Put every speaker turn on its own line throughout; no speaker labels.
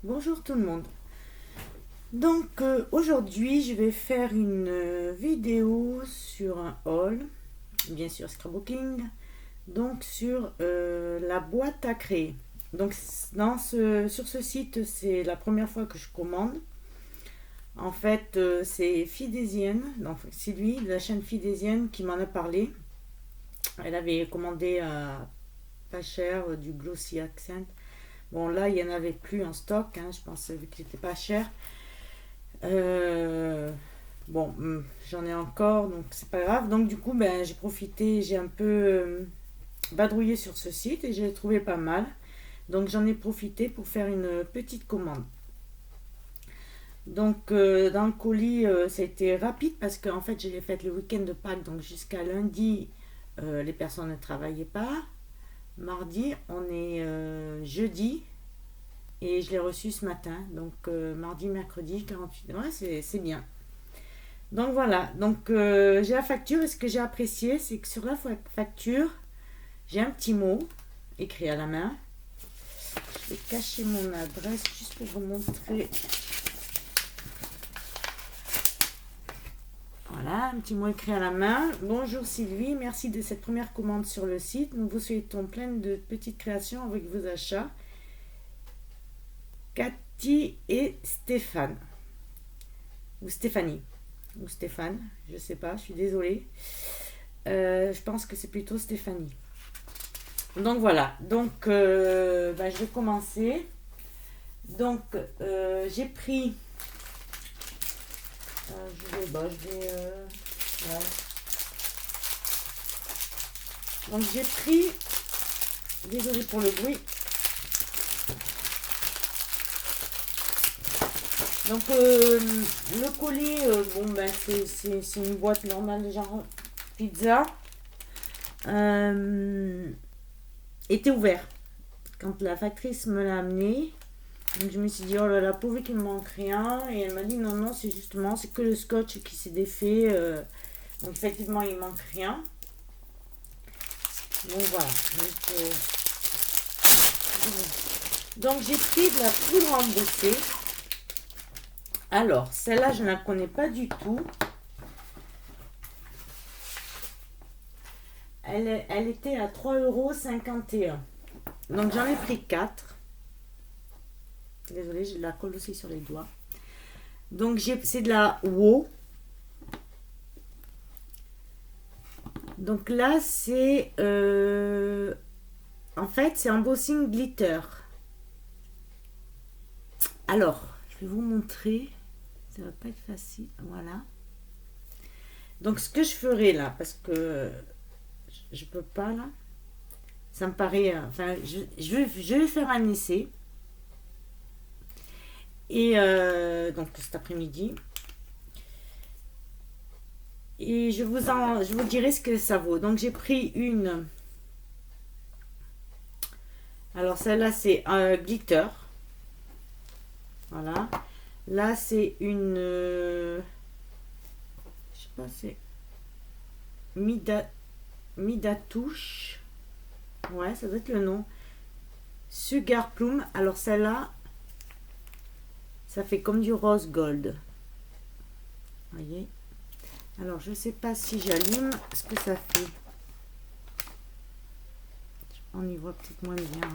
Bonjour tout le monde. Donc aujourd'hui je vais faire une vidéo sur un haul, bien sûr scrapbooking, donc sur la boîte à créer. Donc sur ce site c'est la première fois que je commande. En fait c'est Fidésienne, donc Sylvie de la chaîne Fidésienne qui m'en a parlé. Elle avait commandé pas cher du Glossy Accent. Bon là il n'y en avait plus en stock, hein, je pense vu qu'il n'était pas cher. Euh, bon, j'en ai encore, donc c'est pas grave. Donc du coup, j'ai profité, j'ai un peu badrouillé sur ce site et j'ai trouvé pas mal. Donc j'en ai profité pour faire une petite commande. Donc dans le colis, ça a été rapide parce qu'en fait, je l'ai fait le week-end de Pâques, donc jusqu'à lundi, les personnes ne travaillaient pas. Mardi, on est jeudi. Et je l'ai reçu ce matin, donc mardi, mercredi, 48. Ouais, c'est bien. Donc voilà, donc j'ai la facture et ce que j'ai apprécié, c'est que sur la facture, j'ai un petit mot écrit à la main. Je vais cacher mon adresse juste pour vous montrer. Voilà, un petit mot écrit à la main. Bonjour Sylvie, merci de cette première commande sur le site. Nous vous souhaitons plein de petites créations avec vos achats. Cathy et Stéphane. Ou Stéphanie. Ou Stéphane, je sais pas, je suis désolée. Je pense que c'est plutôt Stéphanie. Donc voilà, donc je vais commencer. Donc j'ai pris. Ouais. Donc j'ai pris. Désolée pour le bruit. Donc le colis, c'est une boîte normale genre pizza. Était ouvert quand la factrice me l'a amené. Donc je me suis dit oh là là, pauvre qu'il me manque rien, et elle m'a dit non c'est justement c'est que le scotch qui s'est défait, donc effectivement il manque rien. Donc voilà, donc j'ai pris de la poudre embossée. Alors celle-là je ne la connais pas du tout. Elle était à 3,51 €. Donc j'en ai pris 4. Désolée, j'ai de la colle aussi sur les doigts. Donc c'est de la WO. Donc là c'est en fait c'est embossing glitter. Alors je vais vous montrer. Ça va pas être facile. Voilà. Donc ce que je ferai là, parce que je peux pas là. Ça me paraît. Enfin, je vais faire un essai. Et donc cet après-midi. Et je vous dirai ce que ça vaut. Donc j'ai pris une. Alors celle-là c'est un glitter. Voilà. Là c'est une. Je sais pas, c'est. Midatouche. Ouais, ça doit être le nom. Sugar Plum. Alors celle-là, ça fait comme du rose gold. Voyez. Alors je sais pas si j'allume ce que ça fait. On y voit peut-être moins bien.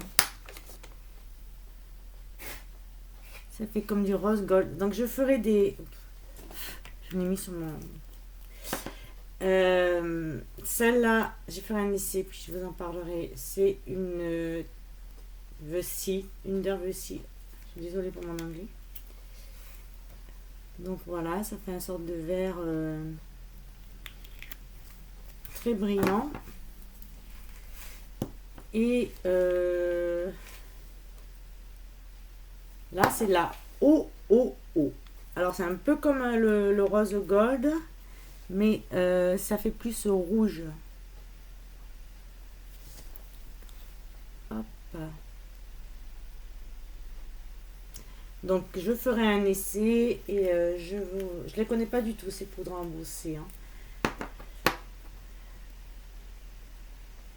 Ça fait comme du rose gold. Donc je ferai des. Je l'ai mis sur mon. Celle-là, j'ai fait un essai, puis je vous en parlerai. C'est une Vessie, une Vessie. Je suis désolée pour mon anglais. Donc voilà, ça fait une sorte de vert très brillant. Et là, c'est la OOO. Alors, c'est un peu comme le rose gold, mais ça fait plus rouge. Hop. Donc je ferai un essai et je les connais pas du tout ces poudres embossées. Hein.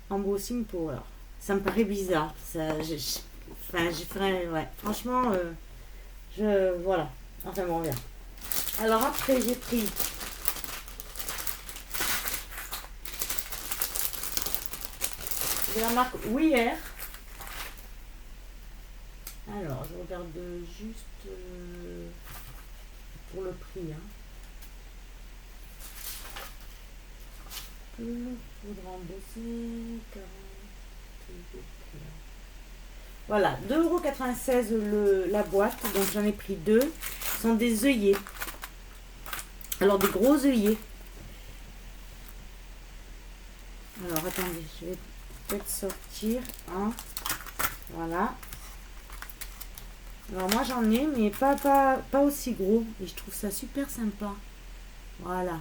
Embossing power. Ça me paraît bizarre. Ça, je ferai, ouais. Franchement, Voilà. Enfin bon, on verra. Alors après, j'ai pris de la marque We Air. Alors, je regarde juste pour le prix. Hein. Faudra embosser 40. Voilà, 2,96 € la boîte. Donc j'en ai pris deux. Ce sont des œillets. Alors des gros œillets. Alors attendez, je vais peut-être sortir. Hein. Voilà. Alors moi j'en ai, mais pas aussi gros. Et je trouve ça super sympa. Voilà.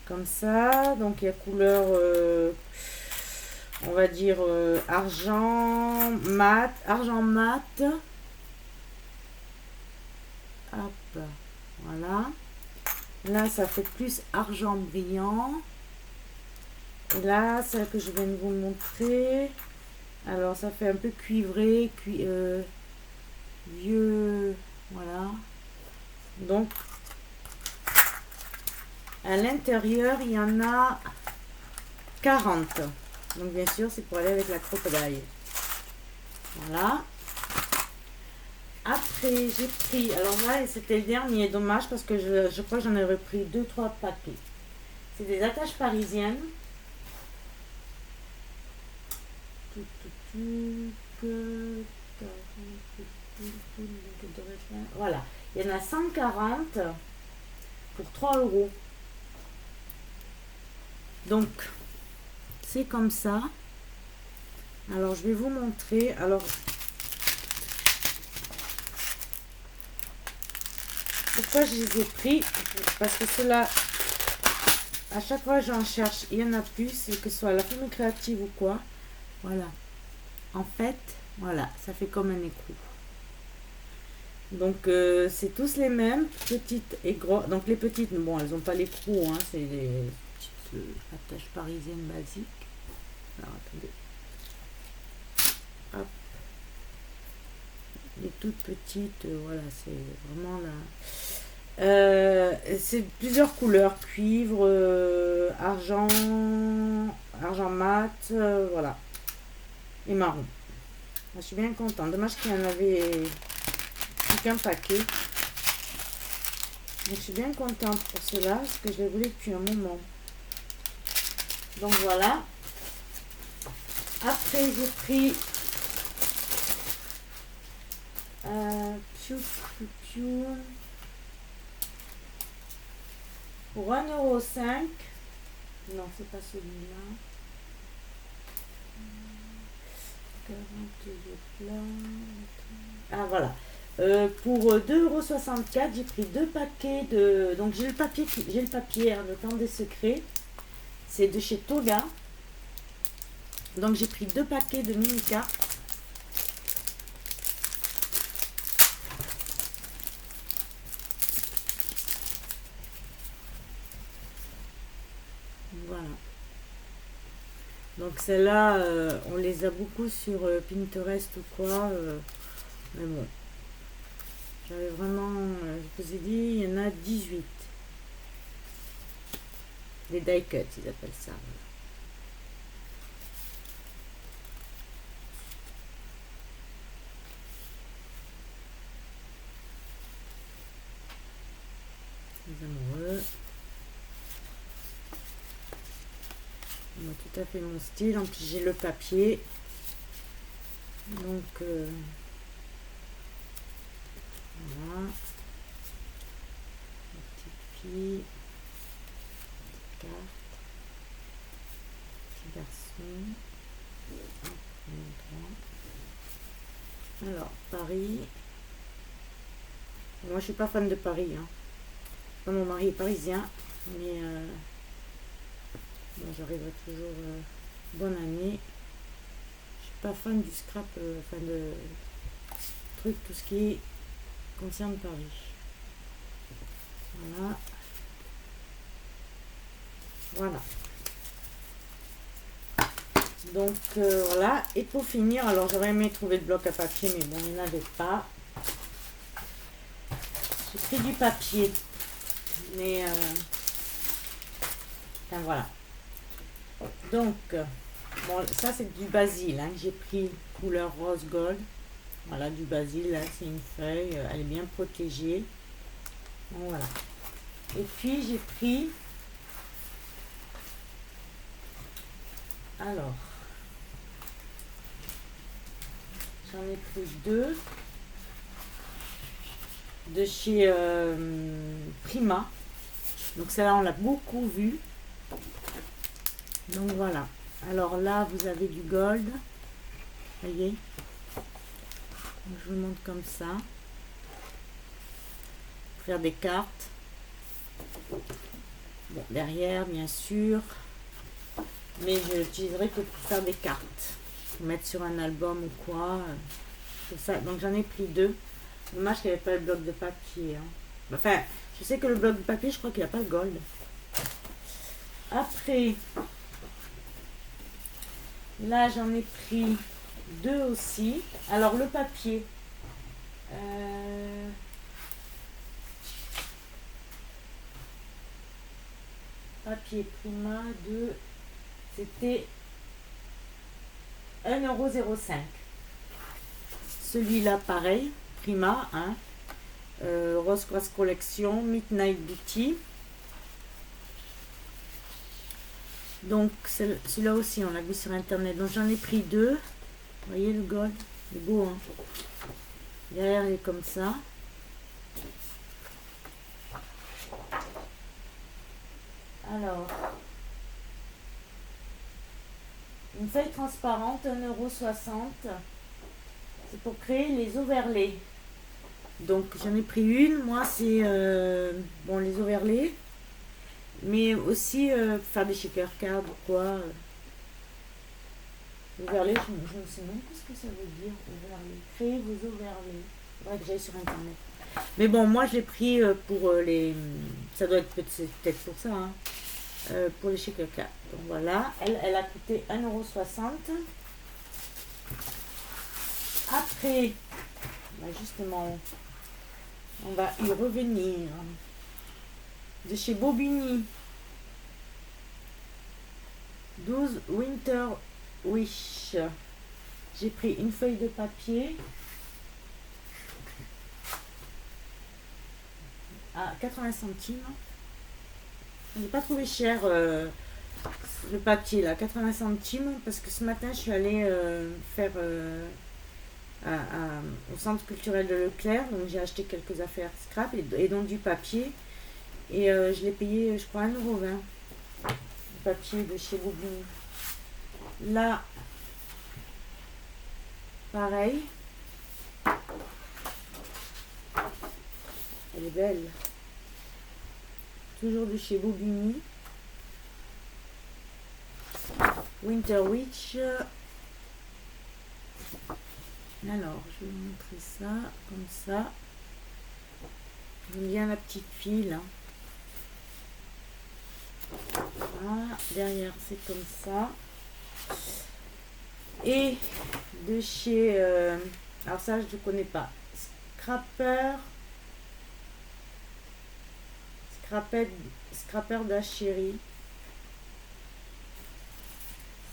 Comme ça. Donc il y a couleur, on va dire argent mat. Hop. Voilà. Là ça fait plus argent brillant. Et là, celle que je viens de vous montrer. Alors ça fait un peu cuivré, vieux, voilà. Donc à l'intérieur il y en a 40. Donc bien sûr c'est pour aller avec la crocodile. Voilà. Après j'ai pris, alors là c'était le dernier, dommage parce que je crois que j'en aurais pris 2-3 paquets. C'est des attaches parisiennes. Voilà, il y en a 140 pour 3 €. Donc c'est comme ça. Alors je vais vous montrer. Alors pourquoi je les ai pris? Parce que cela, à chaque fois j'en cherche, il y en a plus, et que ce soit la Femme Créative ou quoi. Voilà. En fait, voilà, ça fait comme un écrou. Donc c'est tous les mêmes, petites et gros. Donc les petites, bon, elles n'ont pas l'écrou, hein, c'est les petites attaches parisiennes basiques. Alors attendez. Hop. Les toutes petites, voilà, c'est vraiment là. C'est plusieurs couleurs, cuivre, argent mat, voilà. Et marron. Je suis bien contente. Dommage qu'il y en avait plus qu'un paquet. Donc, je suis bien contente pour cela parce que je l'ai voulu depuis un moment. Donc voilà. Après j'ai pris pour 1,05 €. Non, c'est pas celui-là. 40 Ah voilà. Pour 2,64 €, j'ai pris deux paquets de. Donc j'ai le papier, hein, le temps des secrets. C'est de chez Toga. Donc j'ai pris deux paquets de mini cartes. Voilà. Donc celles-là, on les a beaucoup sur Pinterest ou quoi. Mais bon. J'avais vraiment, je vous ai dit, il y en a 18. Les die cuts, ils appellent ça. Les amoureux. Moi, tout à fait mon style. En plus, j'ai le papier. Donc, voilà. La petite fille. Petite carte. Petit garçon. Alors, Paris. Moi, je suis pas fan de Paris. Hein. Mon mari est parisien, mais bon, j'arriverai toujours. Bonne année. Je suis pas fan du scrap, fan de truc, tout ce qui concerne Paris. Voilà. Voilà. Donc voilà. Et pour finir, alors j'aurais aimé trouver de bloc à papier, mais bon, il n'y en avait pas. J'ai pris du papier. Mais enfin, voilà. Donc, bon, ça c'est du basil hein, que j'ai pris couleur rose gold. Voilà, du basil, là c'est une feuille, elle est bien protégée. Donc, voilà. Et puis j'ai pris, alors, j'en ai pris deux de chez Prima. Donc celle-là on l'a beaucoup vue. Donc voilà. Alors là vous avez du gold. Voyez. Je vous montre comme ça. Faire des cartes. Bon, derrière bien sûr. Mais je l'utiliserai que pour faire des cartes. Mettre sur un album ou quoi. C'est ça. Donc j'en ai pris deux. Dommage qu'il n'y avait pas le bloc de papier. Hein. Enfin, je sais que le bloc de papier, je crois qu'il n'y a pas le gold. Après, là j'en ai pris deux aussi. Alors le papier. Papier Prima de... C'était 1,05 €. Celui-là, pareil. Prima, hein. Rose Quartz Collection, Midnight Beauty. Donc celui-là aussi, on l'a vu sur internet. Donc j'en ai pris deux. Vous voyez le gold, il est beau, hein. Derrière, il est comme ça. Alors, une feuille transparente, 1,60 €. C'est pour créer les overlays. Donc j'en ai pris une. Moi, c'est bon, les overlays. Mais aussi faire des shaker cards ou quoi. Overlay, je ne sais même pas ce que ça veut dire. Overlay. Créer vos overlays. Faudrait que j'aille sur internet. Mais bon, moi j'ai pris pour les. Ça doit être peut-être pour ça. Hein, pour les shaker cards. Donc voilà. Elle a coûté 1,60 €. Après, bah justement, on va y revenir. De chez Bobigny. 12 Winter Wish. J'ai pris une feuille de papier à 80 centimes. Je n'ai pas trouvé cher le papier là, 80 centimes, parce que ce matin je suis allée faire au centre culturel de Leclerc, donc j'ai acheté quelques affaires scrap et donc du papier. Et je l'ai payé, je crois, 1,20 €. Le papier de chez Bobigny. Là, pareil. Elle est belle. Toujours de chez Bobigny. Winter Witch. Alors, je vais vous montrer ça, comme ça. J'aime bien la petite file. Hein. Voilà, derrière c'est comme ça. Et de chez alors ça je ne connais pas, Scrapper d'Achérie.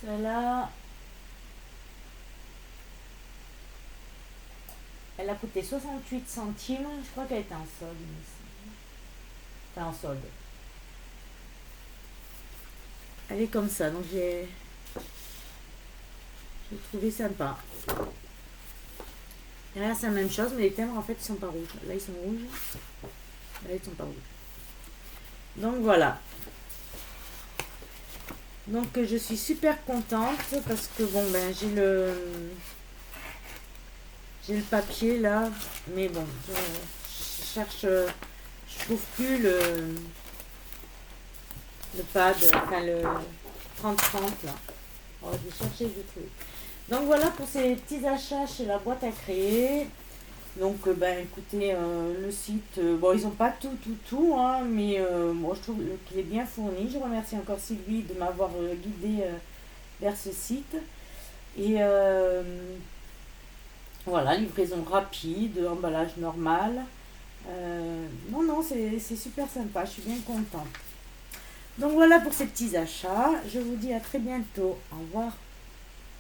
Celle-là, elle a coûté 68 centimes. Je crois qu'elle était en solde. Enfin en solde. Elle est comme ça, donc j'ai trouvé sympa. Derrière c'est la même chose, mais les timbres en fait ils sont pas rouges. Là ils sont rouges. Là ils sont pas rouges. Donc voilà. Donc je suis super contente parce que bon ben j'ai le papier là, mais bon je cherche, je trouve plus le pad, enfin le 30-30 là. Oh, je vais chercher, je trouve. Donc voilà pour ces petits achats chez la boîte à créer. Donc ben écoutez, le site, bon ils n'ont pas tout hein, mais moi je trouve qu'il est bien fourni. Je remercie encore Sylvie de m'avoir guidé vers ce site. Et voilà, livraison rapide, emballage normal. Non, non, c'est super sympa, je suis bien contente. Donc voilà pour ces petits achats. Je vous dis à très bientôt. Au revoir.